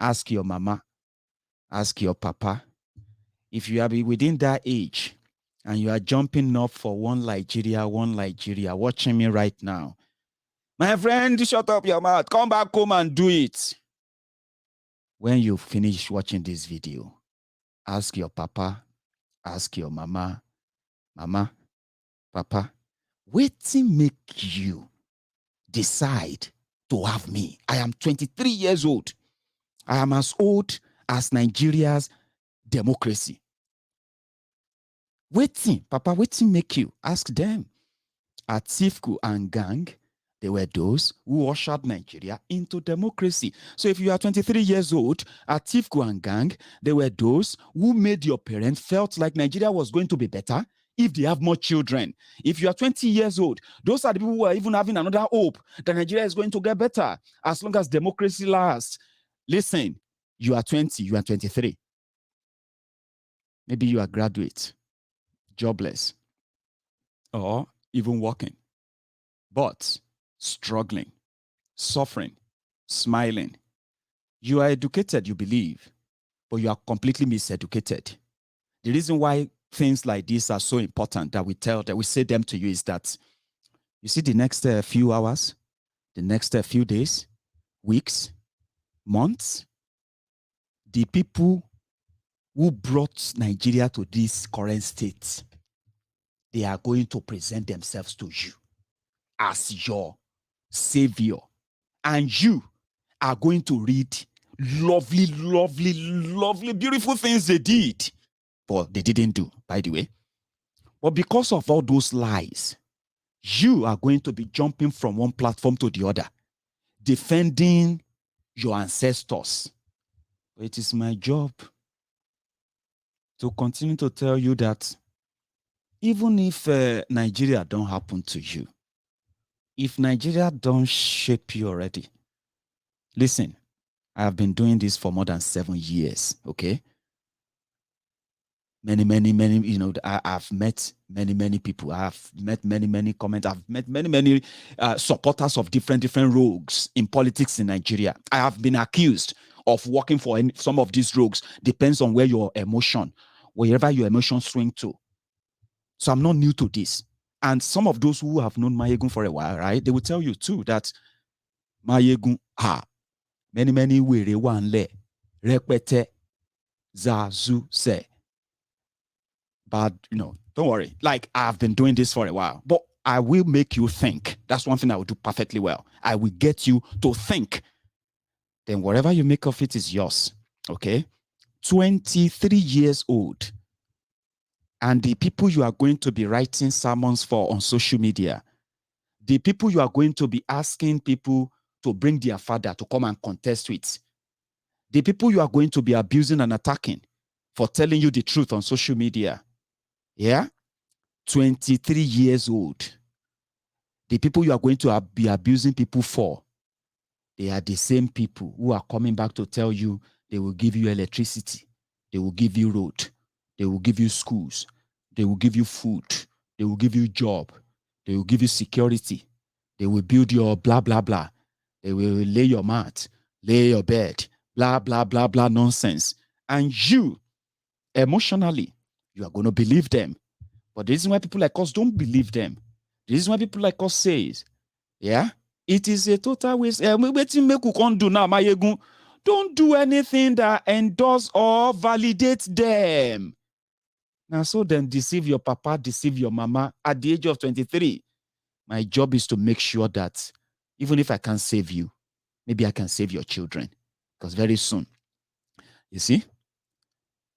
ask your mama, ask your papa. If you are within that age and you are jumping up for one Nigeria, watching me right now, my friend, shut up your mouth. Come back home and do it. When you finish watching this video, ask your papa, ask your mama, papa, wetin make you decide to have me? I am 23 years old. I am as old as Nigeria's democracy. Wetin, papa, wetin make you? Ask them. Atiku and gang, they were those who ushered Nigeria into democracy. So if you are 23 years old, Atiku and gang, they were those who made your parents felt like Nigeria was going to be better if they have more children. If you are 20 years old, those are the people who are even having another hope that Nigeria is going to get better as long as democracy lasts. Listen, you are 20, you are 23. Maybe you are graduate, jobless, or even working, but struggling, suffering, smiling. You are educated, you believe, but you are completely miseducated. The reason why things like this are so important that we say them to you is that you see the next few hours, the next few days, weeks, months, the people who brought Nigeria to this current state, they are going to present themselves to you as your savior. And you are going to read lovely, lovely, lovely, beautiful things they did. But they didn't do, by the way. But because of all those lies, you are going to be jumping from one platform to the other, defending your ancestors. It is my job to continue to tell you that even if Nigeria don't happen to you, if Nigeria don't shape you already, listen, I have been doing this for more than 7 years, okay? Many, I've met many people. I've met many comments. I've met many supporters of different rogues in politics in Nigeria. I have been accused of working for some of these rogues. Depends on wherever your emotions swing to. So I'm not new to this. And some of those who have known Mayegun for a while, right, they will tell you too that Mayegun, many were wanle, repete, zazu se. But, don't worry. Like, I've been doing this for a while, but I will make you think. That's one thing I will do perfectly well. I will get you to think. Then whatever you make of it is yours. Okay? 23 years old. And the people you are going to be writing sermons for on social media, the people you are going to be asking people to bring their father to come and contest with, the people you are going to be abusing and attacking for telling you the truth on social media, yeah? 23 years old. The people you are going to be abusing people for, they are the same people who are coming back to tell you they will give you electricity, they will give you road, they will give you schools, they will give you food, they will give you job, they will give you security, they will build your blah, blah, blah. They will lay your mat, lay your bed, blah, blah, blah, blah nonsense. And you, emotionally, you are going to believe them. But the reason why people like us don't believe them, the reason why people like us says, yeah, it is a total waste. Wetin make we can't do now, Mayegun? Don't do anything that endorse or validate them. Now, so then deceive your papa, deceive your mama at the age of 23. My job is to make sure that even if I can't save you, maybe I can save your children. Because very soon, you see,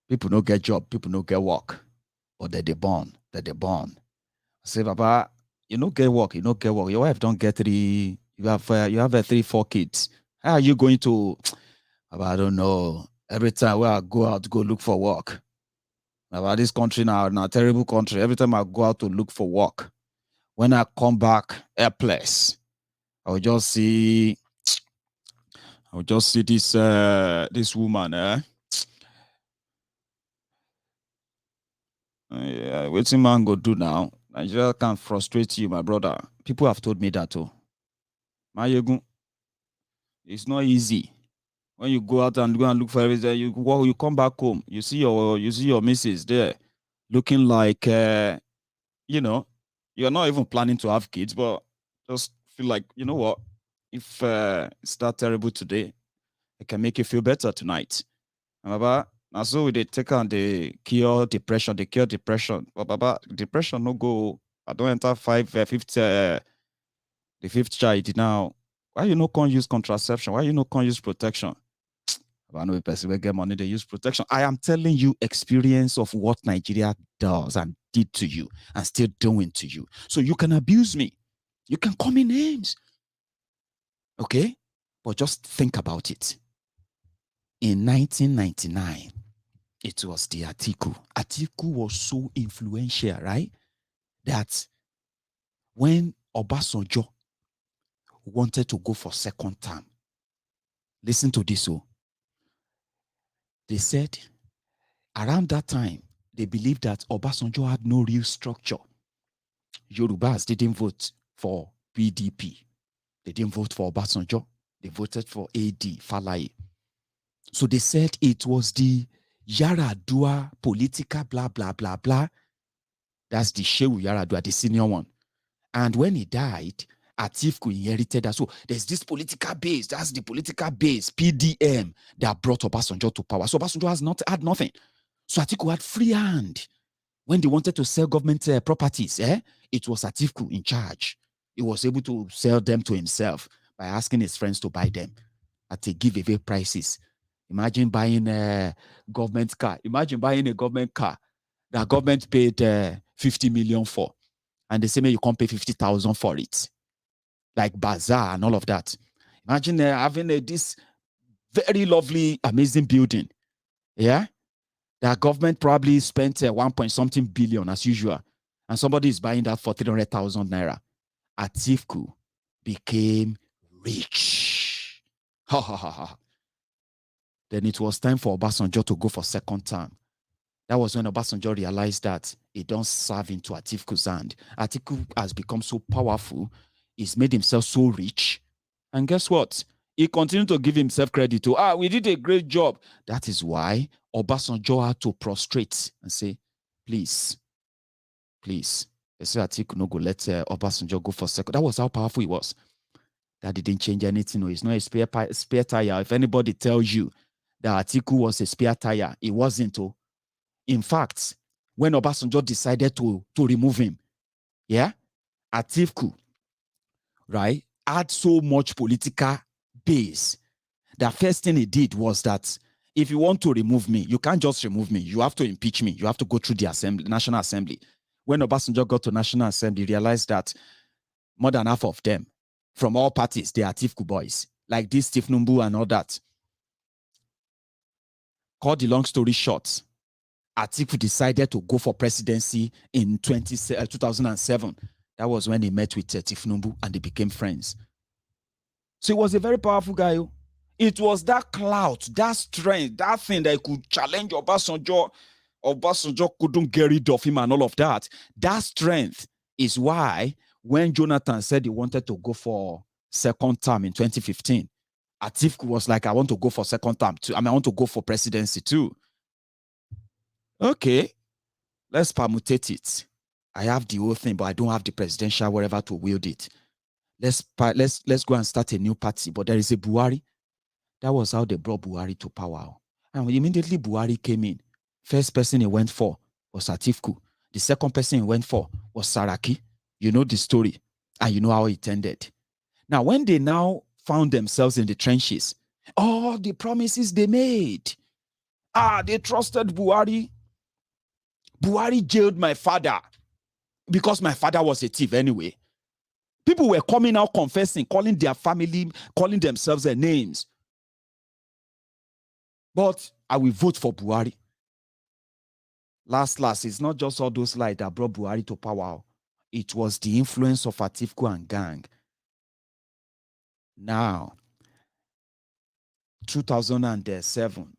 people don't get job, people don't get work, but they're born. I say, Papa, you don't get work, Your wife don't get three, you have 3-4 kids. How are you going to, Papa, I don't know. Every time where I go out to go look for work, Papa, this country now, a terrible country. Every time I go out to look for work, when I come back, helpless, I will just see this woman, yeah, wetin man go do now? Nigeria can frustrate you, my brother. People have told me that too. Mayegun, it's not easy. When you go out and go and look for everything, you come back home, you see your missus there, looking like you know, you're not even planning to have kids, but just feel like, you know what, if it's that terrible today, I can make you feel better tonight. Baba, now so we they take on the cure depression, But Baba, depression no go. I don't enter fifth, the fifth child now. Why you no can use contraception? Why you no can use protection? I know a person will get money, they use protection. I am telling you experience of what Nigeria does and did to you and still doing to you. So you can abuse me. You can call me names. Okay? But just think about it. In 1999, it was the Atiku. Atiku was so influential, right? That when Obasanjo wanted to go for second term, listen to this. Oh, they said around that time, they believed that Obasanjo had no real structure. Yorubas didn't vote for PDP. They didn't vote for Obasanjo. They voted for AD, Falaye. So they said it was the Yaradua political blah, blah, blah, blah. That's the Shehu Yaradua, the senior one. And when he died, Atiku inherited that. So there's this political base. That's the political base, PDM, that brought Obasanjo to power. So Obasanjo has not had nothing. So Atiku had free hand. When they wanted to sell government properties, it was Atiku in charge. He was able to sell them to himself by asking his friends to buy them at a giveaway prices. Imagine buying a government car. Imagine buying a government car that government paid 50 million for, and they say, you can't pay 50,000 for it. Like bazaar and all of that. Imagine having this very lovely, amazing building. Yeah. The government probably spent 1 point something billion as usual. And somebody is buying that for 300,000 naira. Atiku became rich. Ha ha ha ha. Then it was time for Obasanjo to go for second term. That was when Obasanjo realized that he don't serve into Atiku's hand. Atiku has become so powerful, he's made himself so rich. And guess what? He continued to give himself credit to, we did a great job. That is why Obasanjo had to prostrate and say, please. They said Atiku no go let Obasanjo go for second. That was how powerful he was. That didn't change anything. No, it's not a spare tire. If anybody tells you that Atiku was a spare tire, it wasn't. Oh. In fact, when Obasanjo decided to remove him, Atiku, right, had so much political base. The first thing he did was that if you want to remove me, you can't just remove me. You have to impeach me. You have to go through the National Assembly. When Obasanjo got to National Assembly, he realized that more than half of them, from all parties, they are Atiku boys, like this Steve Numbu and all that. Cut the long story short, Atiku decided to go for presidency in 2007. That was when he met with Tifnumbu and they became friends. So he was a very powerful guy. It was that clout, that strength, that thing that could challenge Obasanjo. Obasanjo couldn't get rid of him and all of that. That strength is why when Jonathan said he wanted to go for second term in 2015, Atiku was like, I want to go for second term too. I want to go for presidency too. Okay, let's permutate it. I have the whole thing, but I don't have the presidential whatever to wield it. Let's go and start a new party. But there is a Buhari. That was how they brought Buhari to power. And immediately Buhari came in, first person he went for was Atiku. The second person he went for was Saraki. You know the story, and you know how it ended. Now, when they now found themselves in the trenches, all the promises they made, they trusted Buhari. Buhari jailed my father because my father was a thief anyway. People were coming out confessing, calling their family, calling themselves their names. But I will vote for Buhari. Last, it's not just all those lies that brought Buhari to power. It was the influence of Atiku and gang. Now, 2007,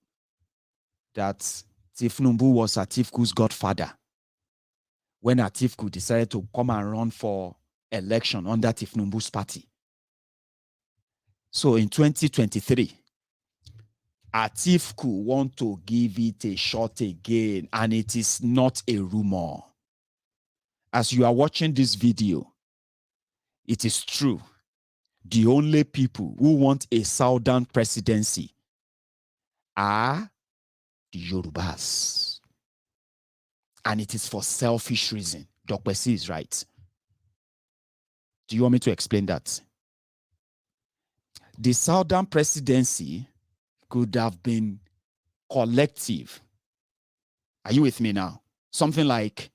that Tifnumbu was Atiku's godfather. When Atiku decided to come and run for election under Tifnumbu's party. So in 2023, Atiku want to give it a shot again, and it is not a rumor. As you are watching this video, it is true. The only people who want a southern presidency are the Yorubas. And it is for selfish reason. Dokpesi is right. Do you want me to explain that? The southern presidency could have been collective. Are you with me now? Something like,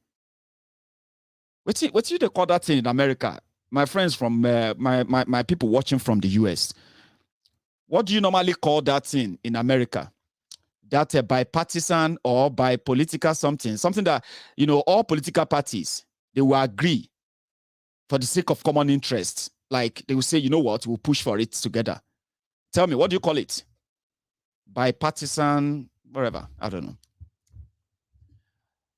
what do they call that thing in America? My friends from my people watching from the US. What do you normally call that thing in America? That bipartisan or by political something that, all political parties, they will agree for the sake of common interest. Like they will say, you know what, we'll push for it together. Tell me, what do you call it? Bipartisan, whatever, I don't know.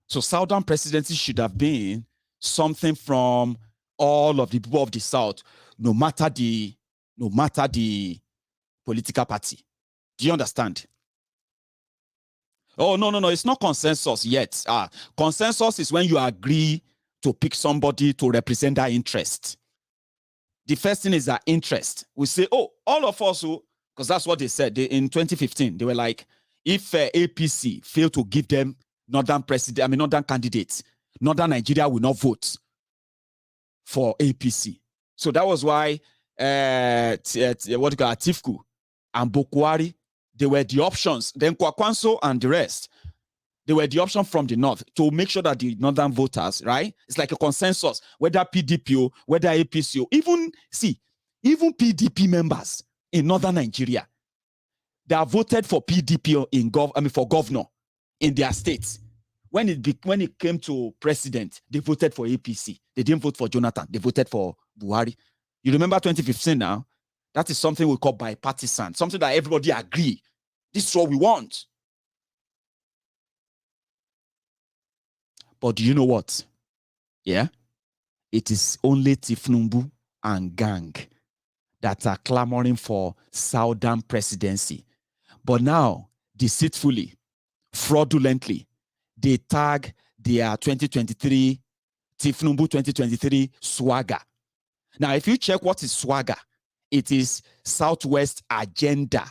So Southern presidency should have been something from all of the people of the South, no matter the political party. Do you understand? Oh, no, it's not consensus yet. Consensus is when you agree to pick somebody to represent that interest. The first thing is that interest. We say, oh, all of us, because that's what they said in 2015. They were like, if APC fail to give them northern candidates, northern Nigeria will not vote for APC. So that was why Atiku and Bokwari, they were the options. Then Kwakwanso and the rest, they were the option from the north to make sure that the northern voters, right? It's like a consensus, whether PDP, whether APC, even PDP members in northern Nigeria, they have voted for PDP for governor in their states. When it came to president, they voted for APC. They didn't vote for Jonathan. They voted for Buhari. You remember 2015 now? That is something we call bipartisan, something that everybody agree. This is what we want. But do you know what? Yeah? It is only Tifnumbu and gang that are clamoring for southern presidency. But now, deceitfully, fraudulently, they tag their 2023, Tifnumbu 2023 swagger. Now, if you check what is swagger, it is Southwest Agenda,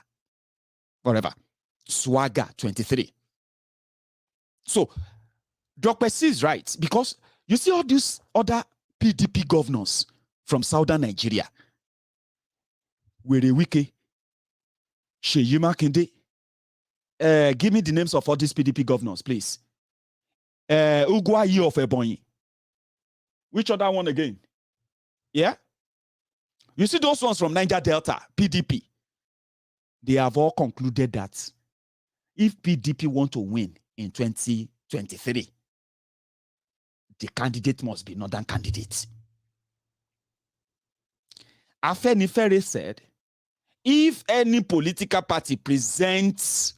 whatever, swagger 23. So, Dokpesi is right, because you see all these other PDP governors from southern Nigeria. Werewike, Seyi Makinde. Give me the names of all these PDP governors, please. Ugwayi of Ebonyi. Which other one again? Yeah? You see those ones from Niger Delta, PDP. They have all concluded that if PDP want to win in 2023, the candidate must be northern candidate. Afenifere said, if any political party presents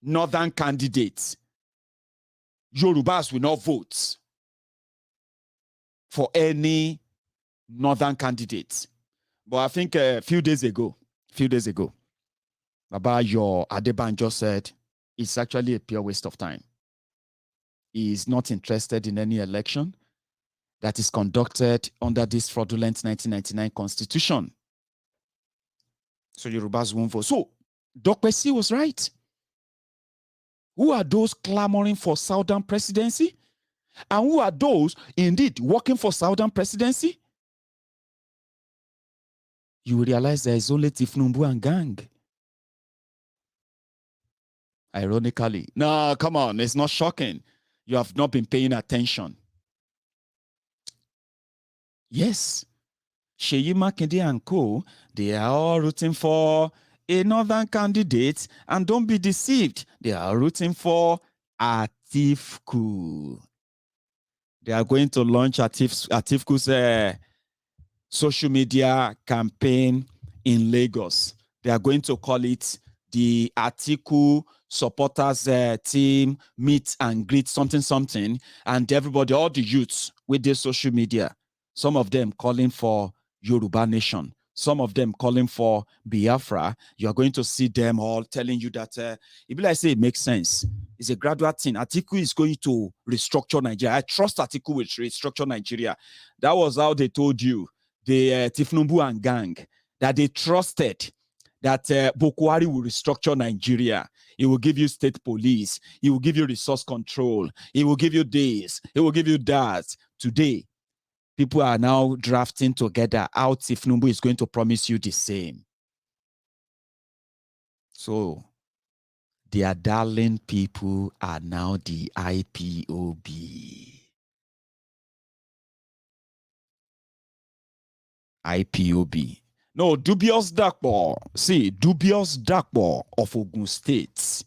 northern candidates, Yorubas will not vote for any northern candidates. But I think a few days ago, Babayo Adebanjo said it's actually a pure waste of time. He is not interested in any election that is conducted under this fraudulent 1999 constitution. So Yorubas won't vote. So Dokpesi was right. Who are those clamoring for southern presidency? And who are those indeed working for southern presidency? You will realize there is only Tifnumbu and gang. Ironically. No, come on, it's not shocking. You have not been paying attention. Yes. Seyi Makinde and co, they are all rooting for a northern candidate, and don't be deceived, they are rooting for Atiku. They are going to launch Atifu's social media campaign in Lagos. They are going to call it the Atiku supporters team meet and greet something, and everybody, all the youths with their social media, some of them calling for Yoruba nation, some of them calling for Biafra, you're going to see them all telling you that if I say it makes sense, it's a gradual thing. Atiku is going to restructure Nigeria. I trust Atiku will restructure Nigeria. That was how they told you, the Tifnumbu and gang, that they trusted that Boko Haram will restructure Nigeria. It will give you state police. It will give you resource control. It will give you this. It will give you that. Today, people are now drafting together how Tifnumbu is going to promise you the same. So their darling people are now the IPOB. IPOB. No, dubious Dakpo. See, dubious Dakpo of Ogun State.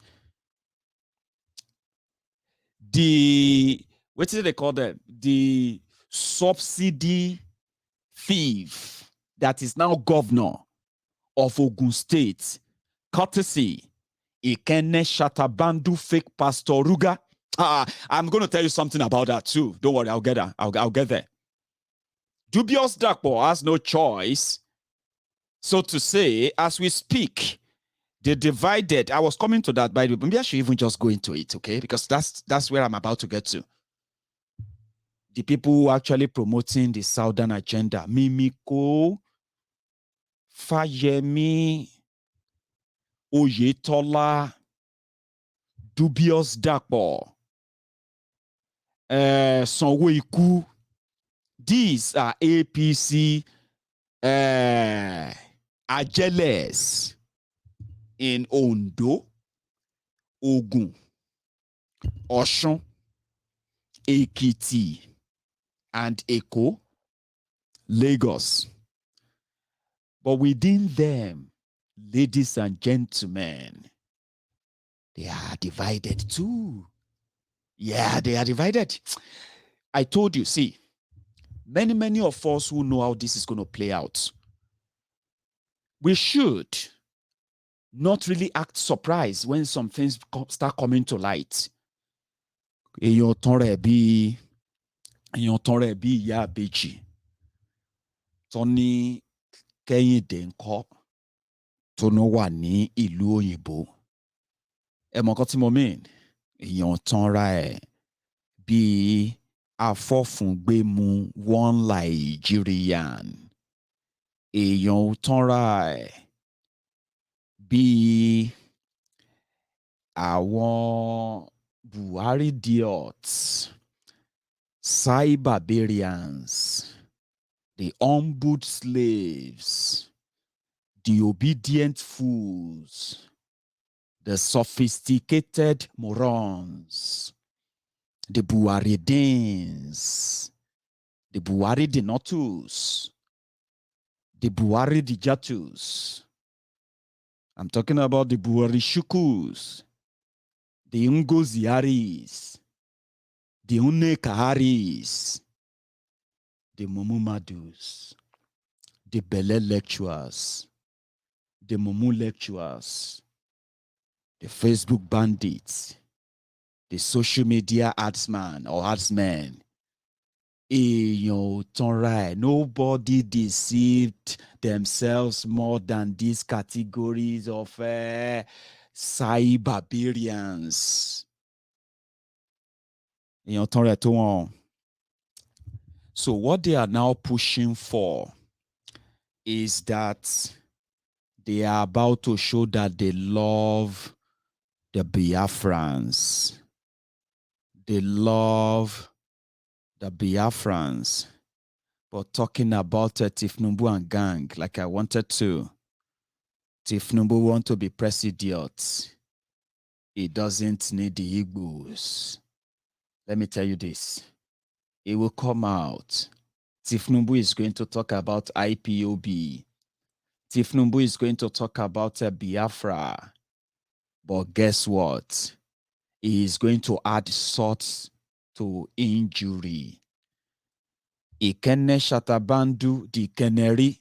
What did they call them? The subsidy thief that is now governor of Ogun State, courtesy Ikene Shatabandu fake Pastor Ruga. I'm going to tell you something about that too. Don't worry, I'll get there. I'll get there. Dubious Dakpo has no choice, so to say, as we speak. They divided. I was coming to that, by the way. Maybe I should even just go into it, okay? Because that's where I'm about to get to. The people who are actually promoting the Southern agenda, Mimiko, Fayemi, Oyetola, Dubious Dakpo, Sanwo-Iku. These are APC ajeles in Ondo, Ogun, Osun, Ekiti, and Eko, Lagos. But within them, ladies and gentlemen, they are divided too. Yeah, they are divided. I told you, see, many of us who know how this is going to play out, we should not really act surprised when some things start coming to light. Èèyàn tán rẹ̀ bí ìyá àbèjì tó ní Kẹ́hìndé ńkọ́ tó ní wà ní ìlú òyìnbó. Ẹ mọ̀ nǹkan tí mo mean? Èèyàn tanra ẹ̀ bí afọ́fúngbẹ́mu one Nigerian. Èèyàn tanra ẹ̀ bí àwọn Buhari idiots, cyberbarians, the humbled slaves, the obedient fools, the sophisticated morons, the Buharidins, the Buharidinotus, the Buharidijatus. I'm talking about the Buharishukus, the Ngoziaris, the Unekaharis, the Mumumadus, the Bele lecturers, the Mumu lecturers, the Facebook bandits, the social media adsman or adsmen. Nobody deceived themselves more than these categories of cyberbarians. So what they are now pushing for is that they are about to show that they love the Biafrans. They love the Biafrans. But talking about Tifnumbu and gang, like I wanted to, Tifnumbu want to be president. He doesn't need the Igbos. Let me tell you this. It will come out. Tifnumbu is going to talk about IPOB. Tifnumbu is going to talk about Biafra. But guess what? He is going to add salt to injury. Ikene Shatabandu, the Keneri,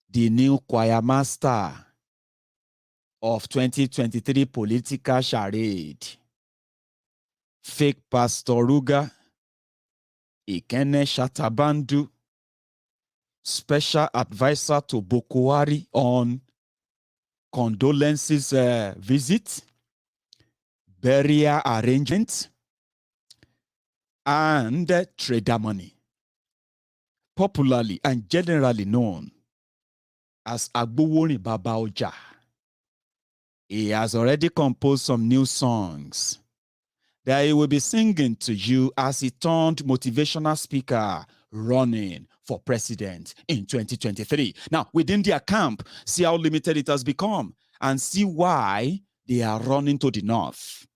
the new choir master of 2023 political charade. Fake Pastor Ruga, Ikene Shatabandu, special advisor to Bokwari on condolences visit, burial arrangements, and trader money, popularly and generally known as Agboworin Baba Oja. He has already composed some new songs that he will be singing to you as he turned motivational speaker running for president in 2023. Now, within their camp, see how limited it has become and see why they are running to the north.